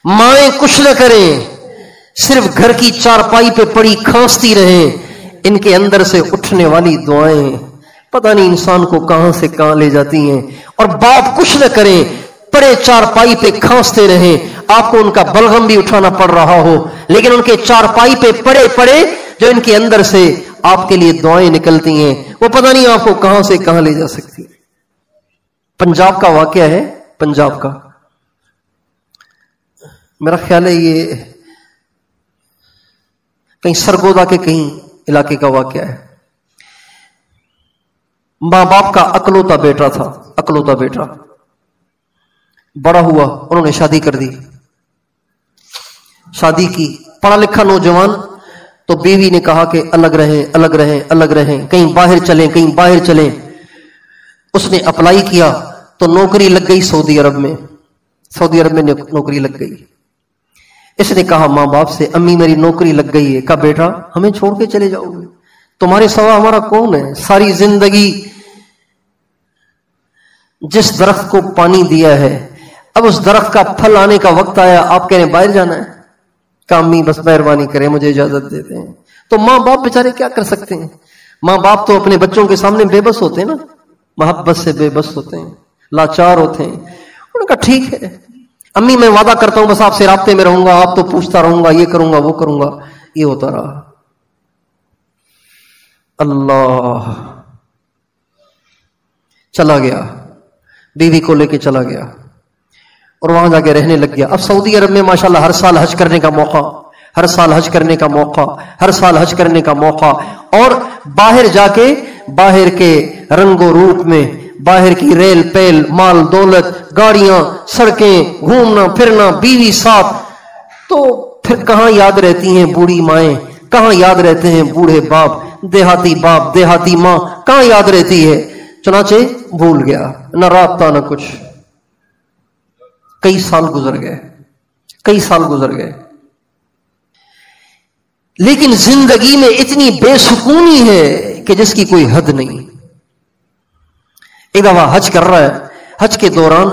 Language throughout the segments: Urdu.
مائیں کچھ نہ کریں، صرف گھر کی چارپائی پہ پڑی کھانستی رہیں، ان کے اندر سے اٹھنے والی دعائیں پتہ نہیں انسان کو کہاں سے کہاں لے جاتی ہیں۔ اور باپ کچھ نہ کریں، پڑے چارپائی پہ کھانستے رہیں، آپ کو ان کا بلغم بھی اٹھانا پڑ رہا ہو، لیکن ان کے چارپائی پہ پڑے جو ان کے اندر سے آپ کے لیے دعائیں نکلتی ہیں، وہ پتہ نہیں آپ کو کہاں سے کہاں لے جا سکتی ہیں۔ پنجاب کا واقعہ ہے، پنجاب کا، میرا خیال ہے یہ کہیں سرگودا کے کہیں علاقے کا واقعہ ہے۔ ماں باپ کا اکلوتا بیٹا تھا، اکلوتا بیٹا، بڑا ہوا، انہوں نے شادی کر دی، شادی کی، پڑھا لکھا نوجوان، تو بیوی نے کہا کہ الگ رہیں الگ رہیں الگ رہیں، کہیں باہر چلیں کہیں باہر چلیں۔ اس نے اپلائی کیا تو نوکری لگ گئی سعودی عرب میں، سعودی عرب میں نوکری لگ گئی۔ اس نے کہا ماں باپ سے امی میری نوکری لگ گئی ہے۔ کہا بیٹا ہمیں چھوڑ کے چلے جاؤ گے؟ تمہارے سوا ہمارا کون ہے؟ ساری زندگی جس درخت کو پانی دیا ہے، اب اس درخت کا پھل آنے کا وقت آیا، آپ کہہ رہے ہیں باہر جانا ہے؟ کہ امی بس مہربانی کریں مجھے اجازت دیتے ہیں۔ تو ماں باپ بیچارے کیا کر سکتے ہیں؟ ماں باپ تو اپنے بچوں کے سامنے بے بس ہوتے ہیں نا، محبت سے بے بس ہوتے ہیں، لاچار ہوتے ہیں۔ انہوں نے کہا ٹھیک ہے امی میں وعدہ کرتا ہوں بس آپ سے رابطے میں رہوں گا، آپ تو پوچھتا رہوں گا، یہ کروں گا وہ کروں گا۔ یہ ہوتا رہا۔ اللہ چلا گیا، بیوی کو لے کے چلا گیا اور وہاں جا کے رہنے لگ گیا۔ اب سعودی عرب میں ماشاءاللہ ہر سال حج کرنے کا موقع، ہر سال حج کرنے کا موقع، ہر سال حج کرنے کا موقع، اور باہر جا کے باہر کے رنگ و روپ میں، باہر کی ریل پیل، مال دولت، گاڑیاں، سڑکیں، گھومنا پھرنا، بیوی ساتھ، تو پھر کہاں یاد رہتی ہیں بوڑھی مائیں، کہاں یاد رہتے ہیں بوڑھے باپ، دیہاتی باپ دیہاتی ماں کہاں یاد رہتی ہے؟ چنانچہ بھول گیا، نہ رابطہ نہ کچھ۔ کئی سال گزر گئے، کئی سال گزر گئے، لیکن زندگی میں اتنی بے سکونی ہے کہ جس کی کوئی حد نہیں۔ ایک دفعہ حج کر رہا ہے، حج کے دوران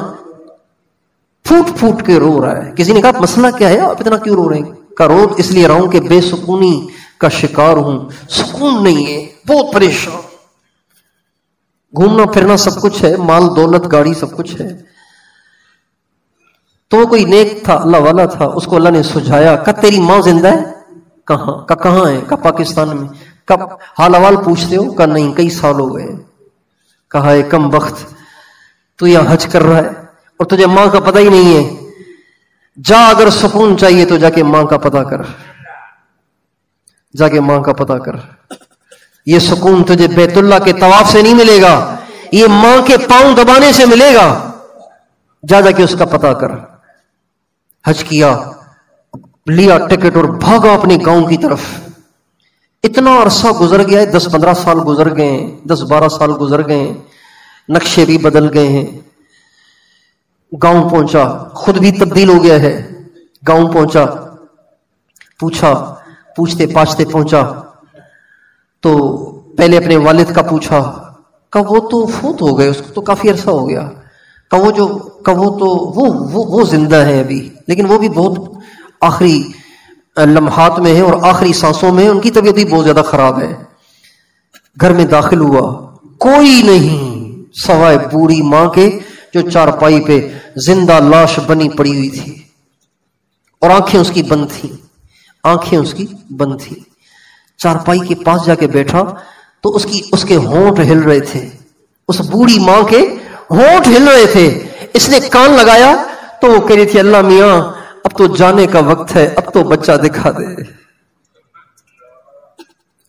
پھوٹ پھوٹ کے رو رہا ہے۔ کسی نے کہا مسئلہ کیا ہے، آپ اتنا کیوں رو رہے ہیں؟ کہا رو اس لیے رہا ہوں کہ بے سکونی کا شکار ہوں، سکون نہیں ہے، بہت پریشان۔ گھومنا پھرنا سب کچھ ہے، مال دولت گاڑی سب کچھ ہے۔ تو وہ کوئی نیک تھا، اللہ والا تھا، اس کو اللہ نے سجھایا۔ کہا تیری ماں زندہ ہے؟ کہاں؟ کہاں ہے؟ کہا پاکستان میں۔ کب حال احوال پوچھتے ہو؟ کہا نہیں کئی سال ہو گئے۔ کہا اے کم وقت، تو یہاں حج کر رہا ہے اور تجھے ماں کا پتہ ہی نہیں ہے؟ جا اگر سکون چاہیے تو جا کے ماں کا پتہ کر، جا کے ماں کا پتہ کر۔ یہ سکون تجھے بیت اللہ کے طواف سے نہیں ملے گا، یہ ماں کے پاؤں دبانے سے ملے گا۔ جا جا کے اس کا پتہ کر۔ حج کیا، لیا ٹکٹ اور بھاگا اپنے گاؤں کی طرف۔ اتنا عرصہ گزر گیا ہے، 10-15 سال گزر گئے، 10-12 سال گزر گئے، نقشے بھی بدل گئے ہیں۔ گاؤں پہنچا، خود بھی تبدیل ہو گیا ہے۔ گاؤں پہنچا، پوچھا، پوچھتے پاچھتے پہنچا تو پہلے اپنے والد کا پوچھا، کہا وہ تو فوت ہو گئے، اس کو تو کافی عرصہ ہو گیا۔ وہ زندہ ہے ابھی، لیکن وہ بھی بہت آخری لمحات میں ہے اور آخری سانسوں میں، ان کی طبیعت بھی بہت زیادہ خراب ہے۔ گھر میں داخل ہوا، کوئی نہیں سوائے بوڑھی ماں کے جو چارپائی پہ زندہ لاش بنی پڑی ہوئی تھی، اور آنکھیں اس کی بند تھیں، آنکھیں اس کی بند تھیں۔ چارپائی کے پاس جا کے بیٹھا تو اس کے ہونٹ ہل رہے تھے، اس بوڑھی ماں کے ہونٹ ہل رہے تھے۔ اس نے کان لگایا تو وہ کہہ رہی تھی اللہ میاں اب تو جانے کا وقت ہے، اب تو بچہ دکھا دے،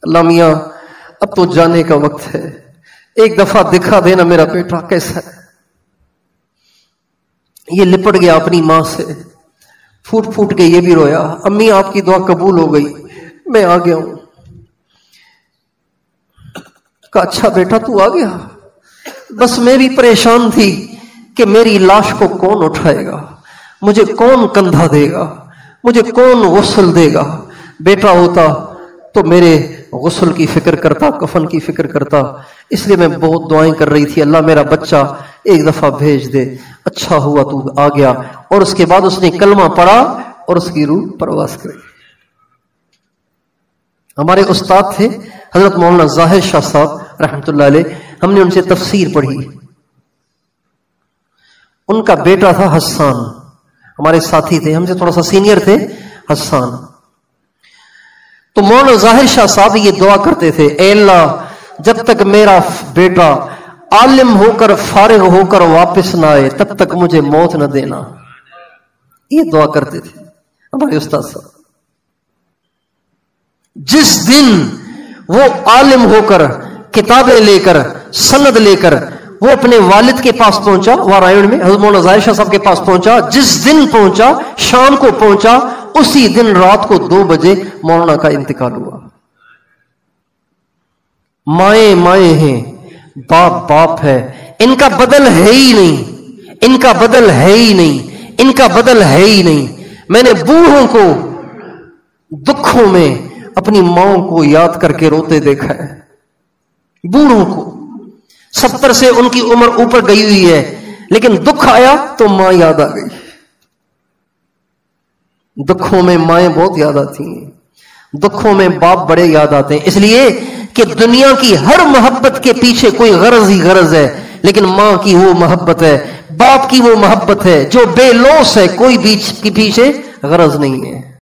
اللہ میاں اب تو جانے کا وقت ہے، ایک دفعہ دکھا دینا میرا بیٹا کیسا ہے۔ یہ لپٹ گیا اپنی ماں سے، پھوٹ پھوٹ کے یہ بھی رویا، امی آپ کی دعا قبول ہو گئی، میں آ گیا ہوں۔ کہا اچھا بیٹا تو آ گیا، بس میں بھی پریشان تھی کہ میری لاش کو کون اٹھائے گا، مجھے کون کندھا دے گا، مجھے کون غسل دے گا۔ بیٹا ہوتا تو میرے غسل کی فکر کرتا، کفن کی فکر کرتا. اس لیے میں بہت دعائیں کر رہی تھی، اللہ میرا بچہ ایک دفعہ بھیج دے. اچھا ہوا تو آ گیا. اور اس کے بعد اس نے کلمہ پڑھا اور اس کی روح پرواز کری. ہمارے استاد تھے حضرت مولانا ظاہر شاہ صاحب رحمۃ اللہ علیہ. ہم نے ان سے تفسیر پڑھی. ان کا بیٹا تھا حسان، ہمارے ساتھی تھے، ہم سے تھوڑا سا سینئر تھے حسان. تو مولانا ظاہر شاہ صاحب یہ دعا کرتے تھے، اے اللہ جب تک میرا بیٹا عالم ہو کر فارغ ہو کر واپس نہ آئے تب تک مجھے موت نہ دینا. یہ دعا کرتے تھے ہمارے استاد صاحب. جس دن وہ عالم ہو کر کتابیں لے کر سند لے کر وہ اپنے والد کے پاس پہنچا، وارائن میں حضرت مولانا ظاہر شاہ صاحب کے پاس پہنچا، جس دن پہنچا شام کو پہنچا، اسی دن رات کو 2 بجے مولانا کا انتقال ہوا. مائیں مائیں ہیں، باپ باپ ہے، ان کا بدل ہے ہی نہیں، ان کا بدل ہے ہی نہیں، ان کا بدل ہے ہی نہیں. میں نے بوڑھوں کو دکھوں میں اپنی ماں کو یاد کر کے روتے دیکھا ہے. بوڑھوں کو 70 سے ان کی عمر اوپر گئی ہوئی ہے، لیکن دکھ آیا تو ماں یاد آ گئی. دکھوں میں مائیں بہت یاد آتی ہیں، دکھوں میں باپ بڑے یاد آتے ہیں. اس لیے کہ دنیا کی ہر محبت کے پیچھے کوئی غرض ہی غرض ہے، لیکن ماں کی وہ محبت ہے، باپ کی وہ محبت ہے جو بے لوث ہے، کوئی بیچ کے پیچھے غرض نہیں ہے.